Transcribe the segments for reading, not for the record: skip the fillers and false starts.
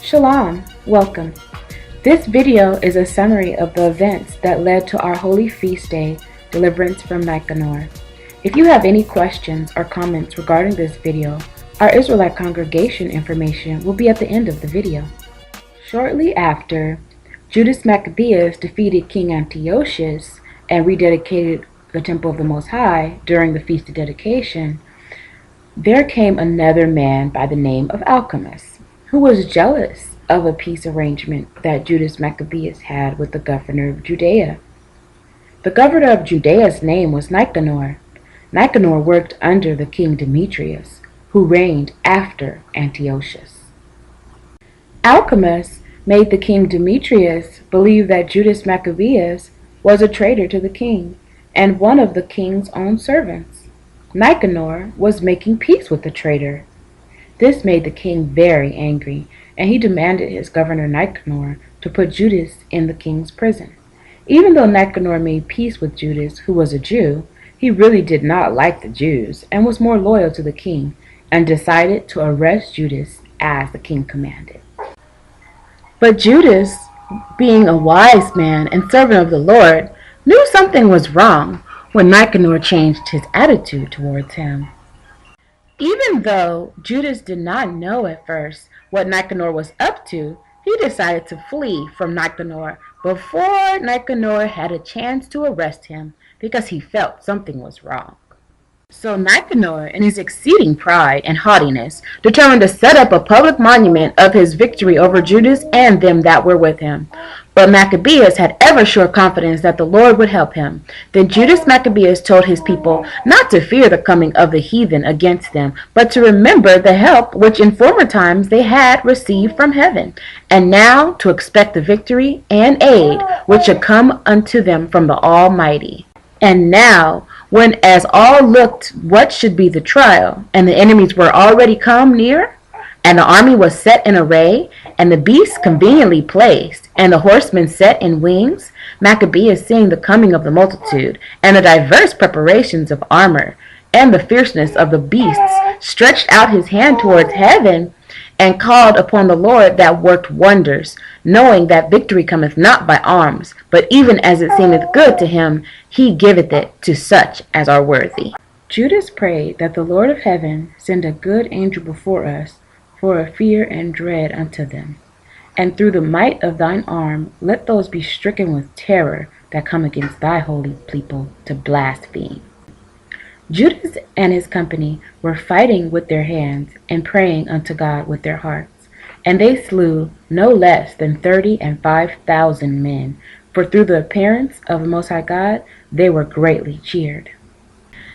Shalom, welcome. This video is a summary of the events that led to our holy feast day, Deliverance from Nicanor. If you have any questions or comments regarding this video, our Israelite congregation information will be at the end of the video. Shortly after, Judas Maccabeus defeated King Antiochus and rededicated the Temple of the Most High during the Feast of Dedication. There came another man by the name of Alchemist, who was jealous of a peace arrangement that Judas Maccabeus had with the governor of Judea. The governor of Judea's name was Nicanor. Nicanor worked under the king Demetrius, who reigned after Antiochus. Alchemist made the king Demetrius believe that Judas Maccabeus was a traitor to the king and one of the king's own servants. Nicanor was making peace with the traitor. This made the king very angry, and he demanded his governor Nicanor to put Judas in the king's prison. Even though Nicanor made peace with Judas, who was a Jew, he really did not like the Jews and was more loyal to the king, and decided to arrest Judas as the king commanded. But Judas, being a wise man and servant of the Lord, knew something was wrong when Nicanor changed his attitude towards him. Even though Judas did not know at first what Nicanor was up to, he decided to flee from Nicanor before Nicanor had a chance to arrest him because he felt something was wrong. So Nicanor, in his exceeding pride and haughtiness, determined to set up a public monument of his victory over Judas and them that were with him. But Maccabeus had ever sure confidence that the Lord would help him. Then Judas Maccabeus told his people not to fear the coming of the heathen against them, but to remember the help which in former times they had received from heaven, and now to expect the victory and aid which should come unto them from the Almighty. And now, when as all looked what should be the trial, and the enemies were already come near, and the army was set in array, and the beasts conveniently placed, and the horsemen set in wings, Maccabeus, seeing the coming of the multitude, and the diverse preparations of armor, and the fierceness of the beasts, stretched out his hand towards heaven, and called upon the Lord that worked wonders, knowing that victory cometh not by arms, but even as it seemeth good to him, he giveth it to such as are worthy. Judas prayed that the Lord of heaven send a good angel before us, for a fear and dread unto them. And through the might of thine arm, let those be stricken with terror that come against thy holy people to blaspheme. Judas and his company were fighting with their hands and praying unto God with their hearts. And they slew no less than 35,000 men, for through the appearance of the Most High God they were greatly cheered.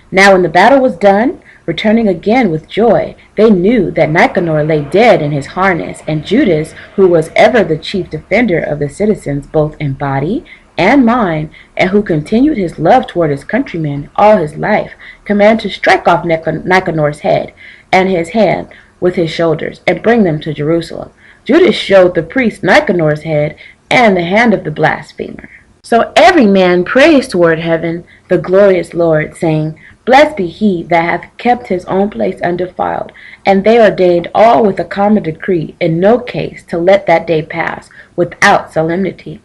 Now when the battle was done, returning again with joy, they knew that Nicanor lay dead in his harness, and Judas, who was ever the chief defender of the citizens both in body and mind, and who continued his love toward his countrymen all his life, commanded to strike off Nicanor's head and his hand with his shoulders, and bring them to Jerusalem. Judas showed the priest Nicanor's head and the hand of the blasphemer. So every man praised toward heaven the glorious Lord, saying, Blessed be he that hath kept his own place undefiled. And they ordained all with a common decree, in no case to let that day pass without solemnity,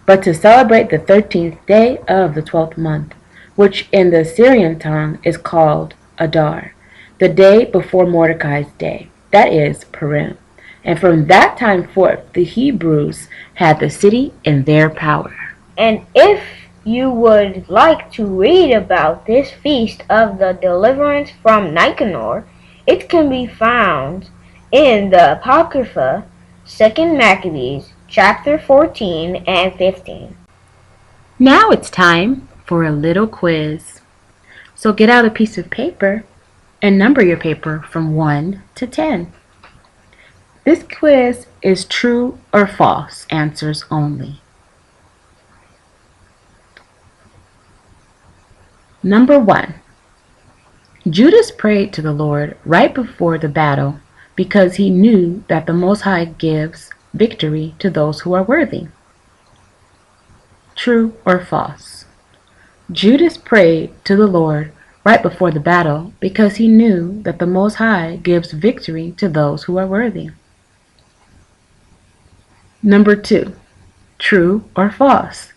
but to celebrate the 13th day of the 12th month, which in the Syrian tongue is called Adar, the day before Mordecai's day, that is, Purim. And from that time forth the Hebrews had the city in their power. And if you would like to read about this feast of the deliverance from Nicanor, it can be found in the Apocrypha, 2 Maccabees, chapter 14 and 15. Now it's time for a little quiz. So get out a piece of paper and number your paper from 1 to 10. This quiz is true or false answers only. Number 1. Judas prayed to the Lord right before the battle because he knew that the Most High gives victory to those who are worthy. True or false? Judas prayed to the Lord right before the battle because he knew that the Most High gives victory to those who are worthy. Number 2. True or false?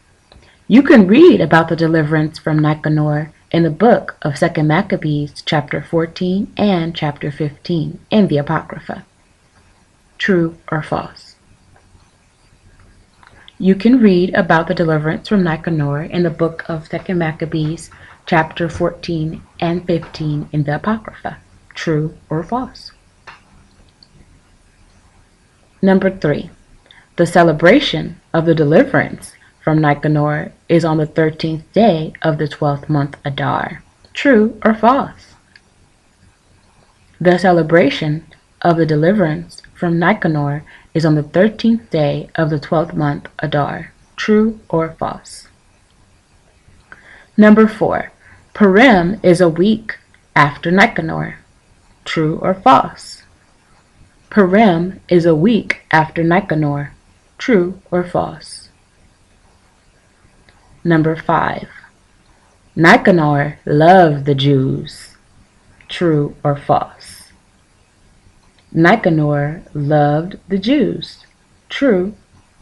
You can read about the deliverance from Nicanor in the book of 2 Maccabees chapter 14 and chapter 15 in the Apocrypha. True or false? You can read about the deliverance from Nicanor in the book of 2 Maccabees chapter 14 and 15 in the Apocrypha. True or false? Number 3. The celebration of the deliverance from Nicanor is on the 13th day of the 12th month Adar. True or false? The celebration of the deliverance from Nicanor is on the 13th day of the 12th month Adar. True or false? Number 4. Purim is a week after Nicanor. True or false? Purim is a week after Nicanor. True or false? Number 5. Nicanor loved the Jews. True or false? Nicanor loved the Jews. True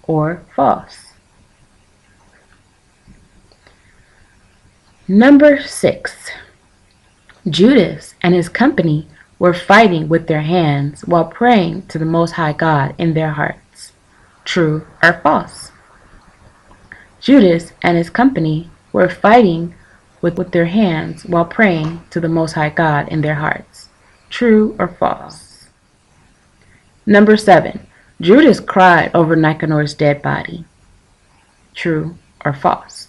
or false? Number 6. Judas and his company were fighting with their hands while praying to the Most High God in their hearts. True or false? Judas and his company were fighting with their hands while praying to the Most High God in their hearts. True or false? Number 7. Judas cried over Nicanor's dead body. True or false?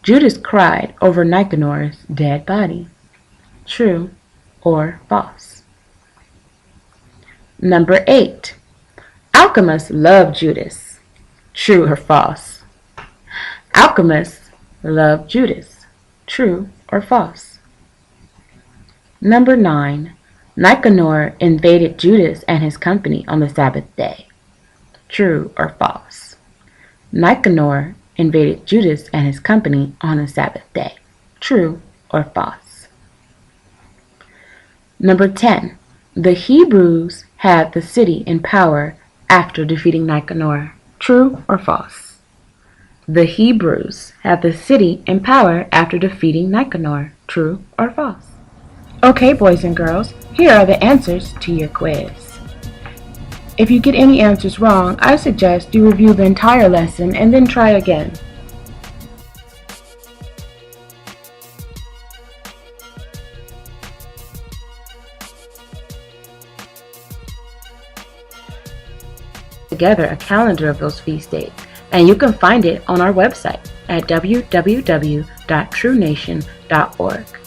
Judas cried over Nicanor's dead body. True or false? Number 8. Alchemists loved Judas. True or false? Alchemists loved Judas. True or false? Number 9. Nicanor invaded Judas and his company on the Sabbath day. True or false? Nicanor invaded Judas and his company on the Sabbath day. True or false? Number 10. The Hebrews had the city in power after defeating Nicanor. True or false? The Hebrews had the city in power after defeating Nicanor. True or false? Okay, boys and girls, here are the answers to your quiz. If you get any answers wrong, I suggest you review the entire lesson and then try again. Together a calendar of those feast dates, and you can find it on our website at www.truenation.org.